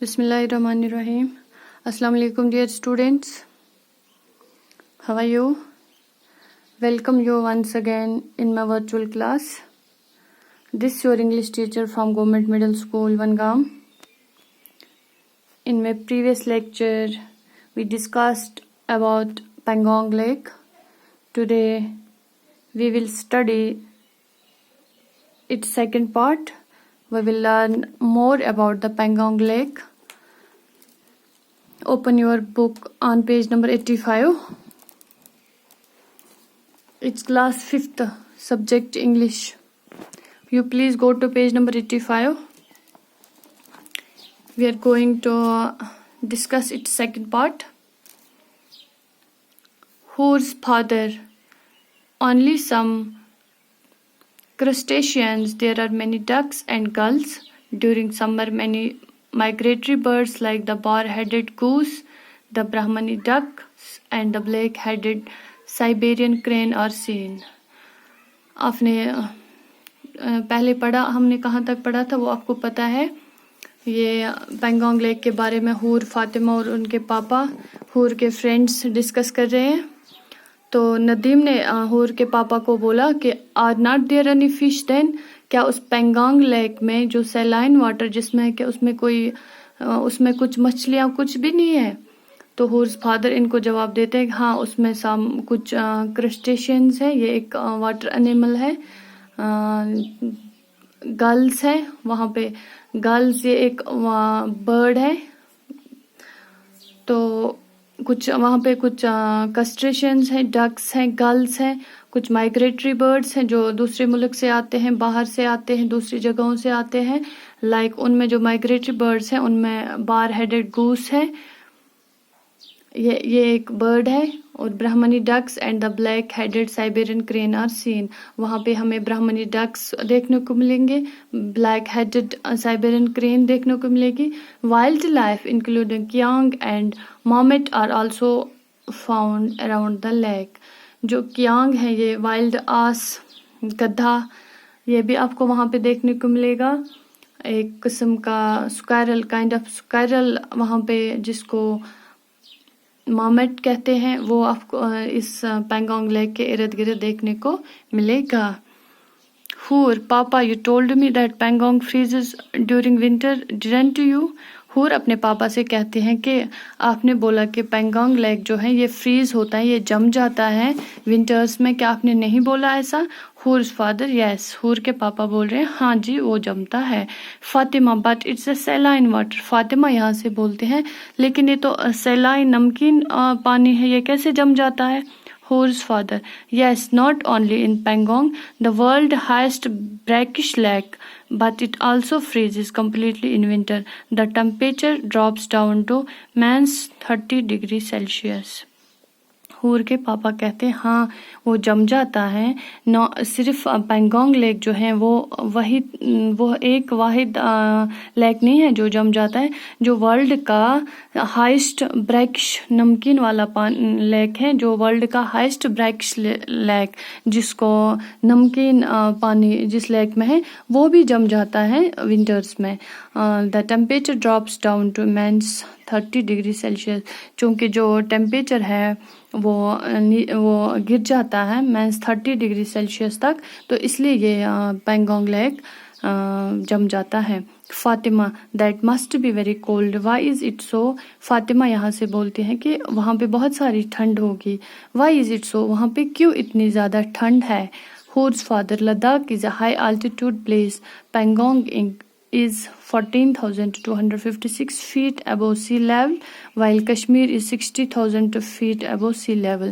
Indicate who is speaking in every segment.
Speaker 1: Bismillahirrahmanirrahim. Assalamu alaikum dear students. How are you? Welcome you once again in my virtual class. This is your English teacher from Government Middle School, Vangam. In my previous lecture, we discussed about Pangong Lake. Today, we will study its second part. We will learn more about the Pangong Lake. Open your book on page number 85. It's class 5th, subject English. You please go to page number 85. We are going to discuss its second part. Whose father? Only some crustaceans. There are many ducks and gulls. During summer, many migratory birds like the bar-headed goose, the Brahmani ducks, and the black-headed Siberian crane are seen. आपने पहले पढ़ा, हमने कहाँ तक पढ़ा था वो आपको पता है. ये पेंगोंग लेक के बारे में हूर, फातिमा और उनके पापा हूर के फ्रेंड्स डिस्कस कर रहे हैं. तो नदीम ने हूर के पापा को बोला कि are not there any fish then, क्या उस पेंगोंग लेक में जो सैलाइन वाटर जिसमें कि उसमें कुछ मछलियाँ कुछ भी नहीं है. तो हूर्स फादर इनको जवाब देते हैं कि हाँ उसमें कुछ क्रस्टेशियंस है, ये एक वाटर एनिमल है. गल्स है, वहाँ पे गल्स ये एक बर्ड है. तो कुछ वहाँ पे कुछ क्रस्टेशियंस हैं, डक्स हैं, गल्स हैं, कुछ माइग्रेटरी बर्ड्स हैं जो दूसरे मुल्क से आते हैं, बाहर से आते हैं, दूसरी जगहों से आते हैं. लाइक उनमें जो माइग्रेटरी बर्ड्स हैं उनमें बार हेडेड गूस है, ये एक बर्ड है. और Brahminy ducks and the black headed Siberian crane are seen. वहाँ पे हमें ब्राह्मणी डक्स देखने को मिलेंगे, ब्लैक हेडेड साइबेरियन क्रेन देखने को मिलेगी. Wildlife including kiang and marmot are also found around the lake. जो कियांग है ये वाइल्ड आस, गधा, ये भी आपको वहाँ पे देखने को मिलेगा. एक किस्म का स्क्वायरल, काइंड ऑफ स्क्वायरल वहाँ पे जिसको मॉमेट कहते हैं, वो आपको इस पेंगोंग लेक के इर्द गिर्द देखने को मिलेगा. हूर, पापा, you told me that Pangong freezes during winter, didn't you? हूर अपने पापा से कहते हैं कि आपने बोला कि पेंगोंग लेक जो है ये फ्रीज होता है, ये जम जाता है विंटर्स में, क्या आपने नहीं बोला ऐसा? हूर्स फादर, यस. हूर के पापा बोल रहे हैं हाँ जी वो जमता है. Fatima, but it's a saline water. Fatima यहाँ से बोलते हैं लेकिन ये तो सैलाइन नमकीन पानी है, ये कैसे जम जाता है? Whose father, yes, not only in Pangong, the world highest brackish lake, but it also freezes completely in winter. The temperature drops down to -30°C. हूर के पापा कहते हैं हाँ वो जम जाता है. सिर्फ पेंगोंग लेक जो है वो एक वाहिद लेक नहीं है जो जम जाता है. जो वर्ल्ड का हाईएस्ट ब्रैकिश नमकीन वाला लेक है, जो वर्ल्ड का हाईएस्ट ब्रैकिश लेक जिसको नमकीन पानी जिस लेक में है वो भी जम जाता है विंटर्स में. The temperature drops down to -30°C. चूँकि जो टेम्परेचर है वो गिर जाता है -30°C तक, तो इसलिए ये पेंगोंग लेक जम जाता है. Fatima, that must be very cold, why is it so? Fatima यहाँ से बोलती हैं कि वहाँ पे बहुत सारी ठंड होगी. Why is it so? वहाँ पे क्यों इतनी ज़्यादा ठंड है? हूर्स father, Ladakh is a high altitude place. Pangong is 14,256 feet above sea level, while Kashmir is 60,000 feet above sea level.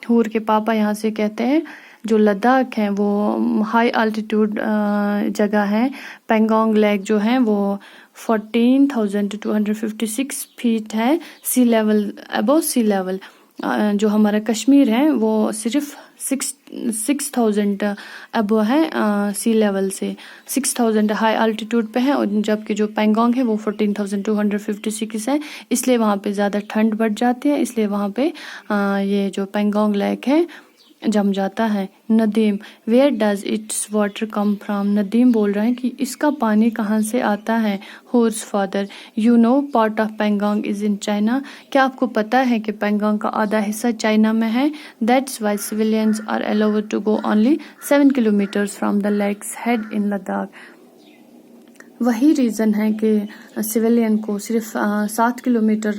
Speaker 1: हूर के पापा यहाँ से कहते हैं जो लद्दाख है वो हाई आल्टीट्यूड जगह है. पेंगोंग लेक जो है वो 14,256 फीट है सी लेवल, अबव सी लेवल. जो हमारा कश्मीर है वो सिर्फ 6,000 अबव है सी लेवल से, 6,000 हाई अल्टीट्यूड पे है. और जबकि जो पेंगोंग है वो 14,256 है, इसलिए वहाँ पे ज़्यादा ठंड बढ़ जाती है. इसलिए वहाँ पे ये जो पेंगोंग लेक है जम जाता है। Nadeem, where does its water come from? Nadeem बोल रहे हैं कि इसका पानी कहाँ से आता है। Hoor's father, you know part of Pangong is in China? क्या आपको पता है कि पेंगोंग का आधा हिस्सा चाइना में है? That's why civilians are allowed to go only 7 kilometres from the lake's head in Ladakh. वही रीज़न है कि सिविलियन को सिर्फ 7 किलोमीटर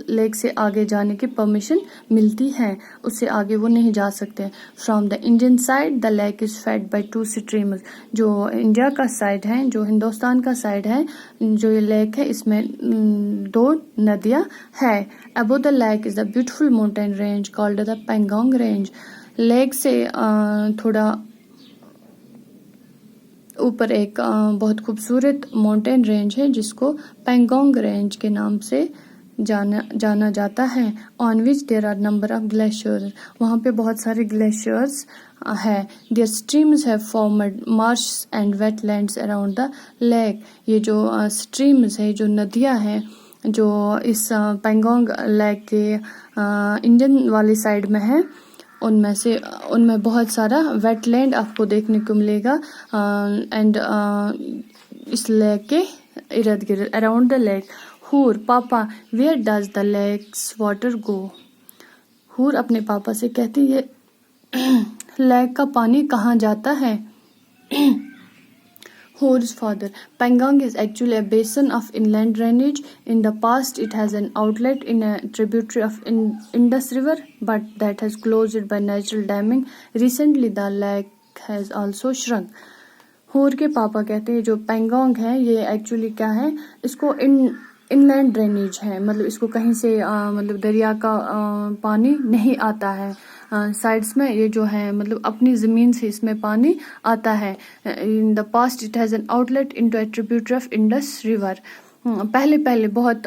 Speaker 1: लेक से आगे जाने की परमिशन मिलती है, उससे आगे वो नहीं जा सकते। From the Indian side the lake is fed by 2 streams. जो इंडिया का साइड है, जो हिंदुस्तान का साइड है, जो ये लेक है, इसमें 2 नदियाँ है। Above the lake is the beautiful mountain range called the Pangong range. Lake से थोड़ा ऊपर एक बहुत खूबसूरत माउंटेन रेंज है जिसको पेंगोंग रेंज के नाम से जाना जाता है। On which there are number of glaciers, वहाँ पे बहुत सारे ग्लेशियर्स है। Their streams have formed marsh and wetlands around the lake. ये जो स्ट्रीम्स है, जो नदियाँ हैं, जो इस पेंगोंग लेक के इंडियन वाली साइड में है, उनमें बहुत सारा वेटलैंड आपको देखने को मिलेगा एंड इस लेक के इर्द गिर्द around the lake. Hoor, papa, where does the lake's water go? Hoor अपने पापा से कहती है लेक का पानी कहाँ जाता है। Hore's father, Pangong is actually a basin of inland drainage. In the past, it has an outlet in a tributary of Indus River, but that has closed by natural damming. Recently, the lake has also shrunk. होर के पापा कहते हैं जो पेंगोंग है ये actually क्या है, इसको इनलैंड ड्रेनेज है, मतलब इसको कहीं से मतलब दरिया का पानी नहीं आता है साइड्स में, ये जो है मतलब अपनी ज़मीन से इसमें पानी आता है। In the past it has an outlet into A tributary of Indus river. पहले बहुत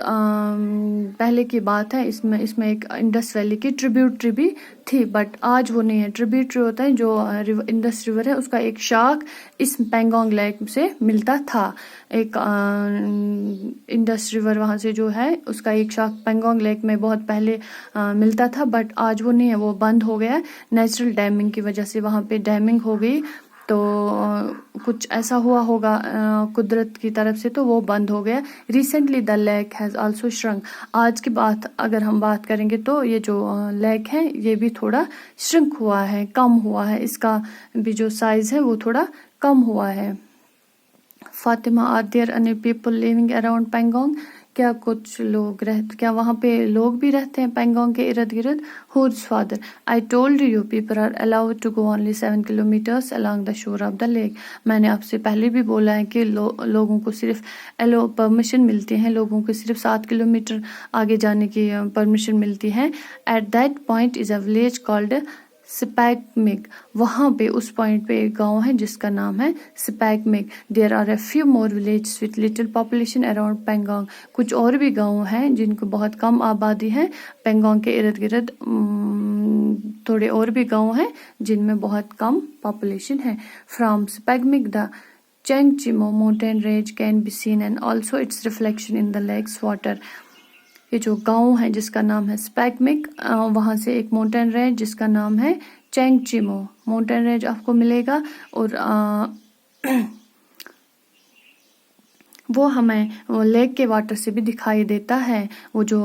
Speaker 1: पहले की बात है, इसमें एक इंडस वैली की ट्रिब्यूटरी भी थी, बट आज वो नहीं है। ट्रिब्यूटरी होता है जो इंडस रिवर है, उसका एक शाख इस पेंगोंग लेक से मिलता था। एक इंडस रिवर वहाँ से जो है उसका एक शाख पेंगोंग लेक में बहुत पहले मिलता था, बट आज वो नहीं है, वो बंद हो गया। नेचुरल डैमिंग की वजह से वहाँ पे डैमिंग हो गई, तो कुछ ऐसा हुआ होगा कुदरत की तरफ से, तो वो बंद हो गया। Recently the lake has also shrunk. आज की बात अगर हम बात करेंगे तो ये जो लेक है ये भी थोड़ा श्रंक हुआ है, कम हुआ है, इसका भी जो साइज़ है वो थोड़ा कम हुआ है। Fatima, are there any people living around Pangong? क्या कुछ लोग क्या वहाँ पे लोग भी रहते हैं पेंगोंग के इर्द गिर्द? हुर्स father, I told you people are allowed to go only 7 kilometres along the shore of the lake. मैंने आपसे पहले भी बोला है कि लोगों को सिर्फ परमिशन मिलती है, लोगों को सिर्फ 7 किलोमीटर आगे जाने की परमिशन मिलती है। At that point is a village called Spangmik. वहाँ पे उस पॉइंट पे एक गांव है जिसका नाम है Spangmik. There are a few more village with little population around Pangong. कुछ और भी गांव हैं जिनको बहुत कम आबादी है। पेंगोंग के इर्द गिर्द थोड़े और भी गांव हैं जिनमें बहुत कम पॉपुलेशन है। From Spangmik the Changchenmo mountain range can be seen and also its reflection in the lake's water. ये जो गांव है जिसका नाम है स्पैकमिग, वहाँ से एक माउंटेन रेंज जिसका नाम है चेंगचिमो माउंटेन रेंज आपको मिलेगा, और वो हमें लेक के वाटर से भी दिखाई देता है। वो जो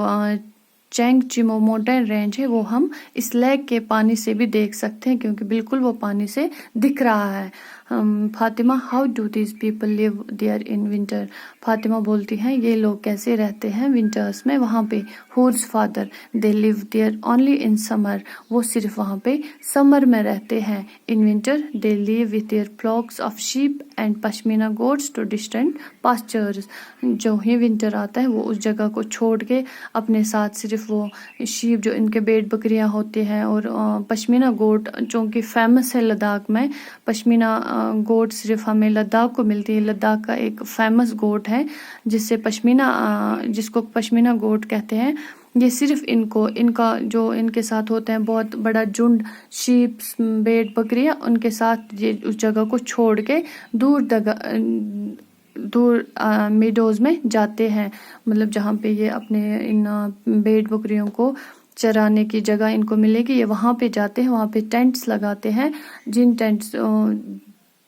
Speaker 1: चेंगचिमो माउंटेन रेंज है वो हम इस लेक के पानी से भी देख सकते हैं, क्योंकि बिल्कुल वो पानी से दिख रहा है। Fatima, how do these people live there in winter? Fatima बोलती हैं ये लोग कैसे रहते हैं विंटर्स में वहाँ पे। हुर्स father, they live there only in summer. वो सिर्फ वहाँ पे समर में रहते हैं। In winter they live with their flocks of sheep and pashmina goats to distant pastures. जो ही विंटर आता है वो उस जगह को छोड़ के अपने साथ सिर्फ वो शीप, जो इनके भेड़ बकरियाँ होते हैं, और पश्मीना गोट जो कि फेमस है लद्दाख में। पश्मीना गोट सिर्फ हमें लद्दाख को मिलती है। लद्दाख का एक फेमस गोट है जिसको पश्मीना गोट कहते हैं। ये सिर्फ इनका जो इनके साथ होता है बहुत बड़ा झुंड शीप, भेड़ बकरियाँ, उनके साथ ये उस जगह को छोड़ के दूर मीडोज में जाते हैं, मतलब जहाँ पे ये अपने इन भेड़ बकरियों को چرانے کی جگہ ان کو ملے گی. یہ وہاں پہ جاتے ہیں, وہاں پہ ٹینٹس لگاتے ہیں, جن tenets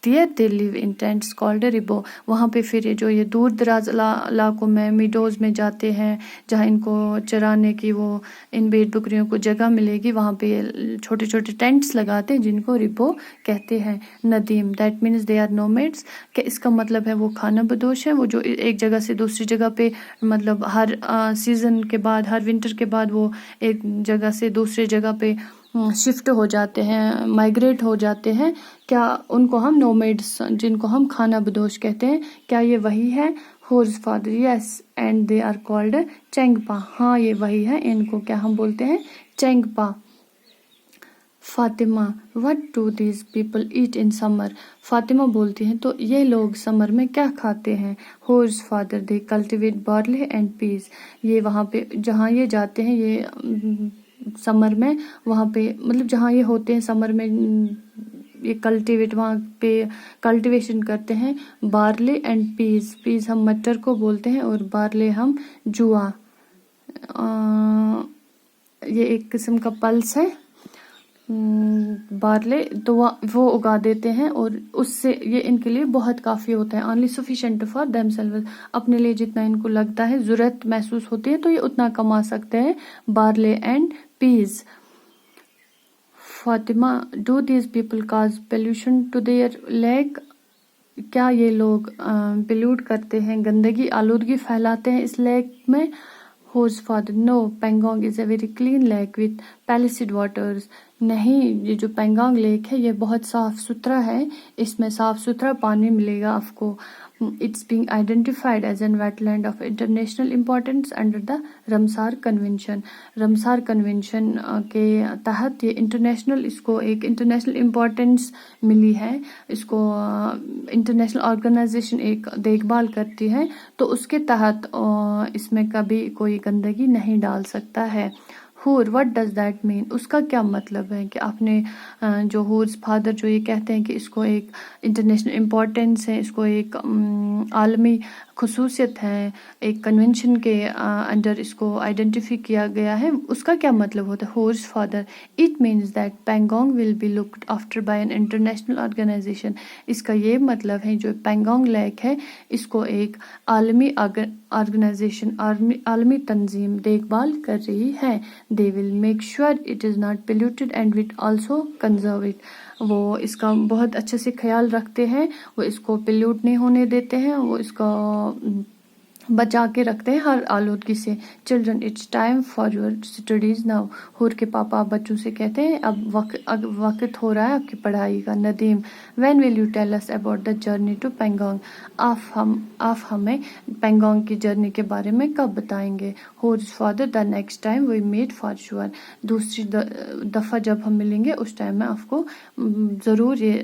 Speaker 1: There they live in tents called a ribbo. وہاں پہ پھر جو یہ دور دراز علاقوں میں میڈوز میں جاتے ہیں جہاں ان کو چرانے کی وہ ان بھیڑ بکریوں کو جگہ ملے گی, وہاں پہ چھوٹے چھوٹے ٹینٹس لگاتے ہیں جن کو ربو کہتے ہیں. Nadeem that means they are nomads, کہ اس کا مطلب ہے وہ کھانا بدوش ہے, وہ جو ایک جگہ سے دوسری جگہ پہ مطلب ہر سیزن کے بعد, ہر ونٹر کے بعد وہ ایک جگہ سے دوسری جگہ پہ شفٹ ہو جاتے ہیں, مائگریٹ ہو جاتے ہیں. کیا ان کو ہم نومیڈس, جن کو ہم کھانا بدوش کہتے ہیں, کیا یہ وہی ہے؟ ہورز father yes and they are called Changpa. ہاں یہ وہی ہے, ان کو کیا ہم بولتے ہیں؟ Changpa. Fatima what do these people eat in summer. Fatima بولتی ہیں تو یہ لوگ سمر میں کیا کھاتے ہیں؟ ہورز father they cultivate barley and peas. یہ وہاں پہ جہاں یہ جاتے ہیں یہ سمر میں, وہاں پہ مطلب جہاں یہ ہوتے ہیں سمر میں یہ کلٹیویٹ, وہاں پہ کلٹیویشن کرتے ہیں بارلے اینڈ پیز. پیز ہم مٹر کو بولتے ہیں اور بارلے ہم جوا. یہ ایک قسم کا پلس ہے بارلے, تو وہ اگا دیتے ہیں اور اس سے یہ ان کے لیے بہت کافی ہوتا ہے. only sufficient for themselves, اپنے لیے جتنا ان کو لگتا ہے, ضرورت محسوس ہوتی ہے تو یہ اتنا کما سکتے ہیں. Barley and peas. Fatima do these people cause pollution to their lake. کیا یہ لوگ پلیوٹ کرتے ہیں, گندگی آلودگی پھیلاتے ہیں اس لیک میں؟ ہورز father no Pangong is a very clean lake with pellucid waters. نہیں, یہ جو پینگونگ لیک ہے یہ بہت صاف ستھرا ہے, اس میں صاف ستھرا پانی ملے گا آپ کو. It's being identified as a wetland of international importance under the Ramsar convention. Ramsar convention کے تحت یہ انٹرنیشنل, اس کو ایک انٹرنیشنل امپورٹنس ملی ہے, اس کو انٹرنیشنل آرگنائزیشن ایک دیکھ بھال کرتی ہے, تو اس کے تحت اس میں کبھی کوئی گندگی نہیں ڈال سکتا ہے. ہور وٹ ڈز دیٹ مین, اس کا کیا مطلب ہے؟ کہ آپ نے جو ہورز فادر جو یہ کہتے ہیں کہ اس کو ایک انٹرنیشنل امپورٹنس ہے, اس کو ایک عالمی خصوصیت ہے, ایک کنونشن کے انڈر اس کو آئیڈینٹیفائی کیا گیا ہے, اس کا کیا مطلب ہوتا ہے؟ ہورز father it means that Pangong will be looked after by an international organisation. اس کا یہ مطلب ہے جو پینگونگ لیک ہے اس کو ایک عالمی آرگنائزیشن, عالمی تنظیم دیکھ بھال کر رہی ہے. They will make sure it is not polluted and will also conserve it. وہ اس کا بہت اچھے سے خیال رکھتے ہیں, وہ اس کو پیلیوٹ نہیں ہونے دیتے ہیں, وہ اس کا بچا کے رکھتے ہیں ہر آلودگی سے. Children it's time for your studies now. Hoor کے پاپا بچوں سے کہتے ہیں اب وقت ہو رہا ہے آپ کی پڑھائی کا. Nadeem when will you tell us about the journey to Pangong. آپ ہمیں پینگونگ کی جرنی کے بارے میں کب بتائیں گے؟ ہورز father the next time we meet for sure. دوسری دفعہ جب ہم ملیں گے اس ٹائم میں آپ کو ضرور یہ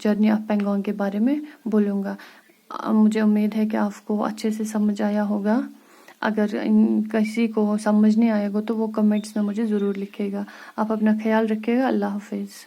Speaker 1: جرنی آف پینگونگ کے بارے میں بولوں گا. مجھے امید ہے کہ آپ کو اچھے سے سمجھ آیا ہوگا. اگر کسی کو سمجھ نہیں آئے گا تو وہ کمنٹس میں مجھے ضرور لکھے گا. آپ اپنا خیال رکھیے گا. اللہ حافظ.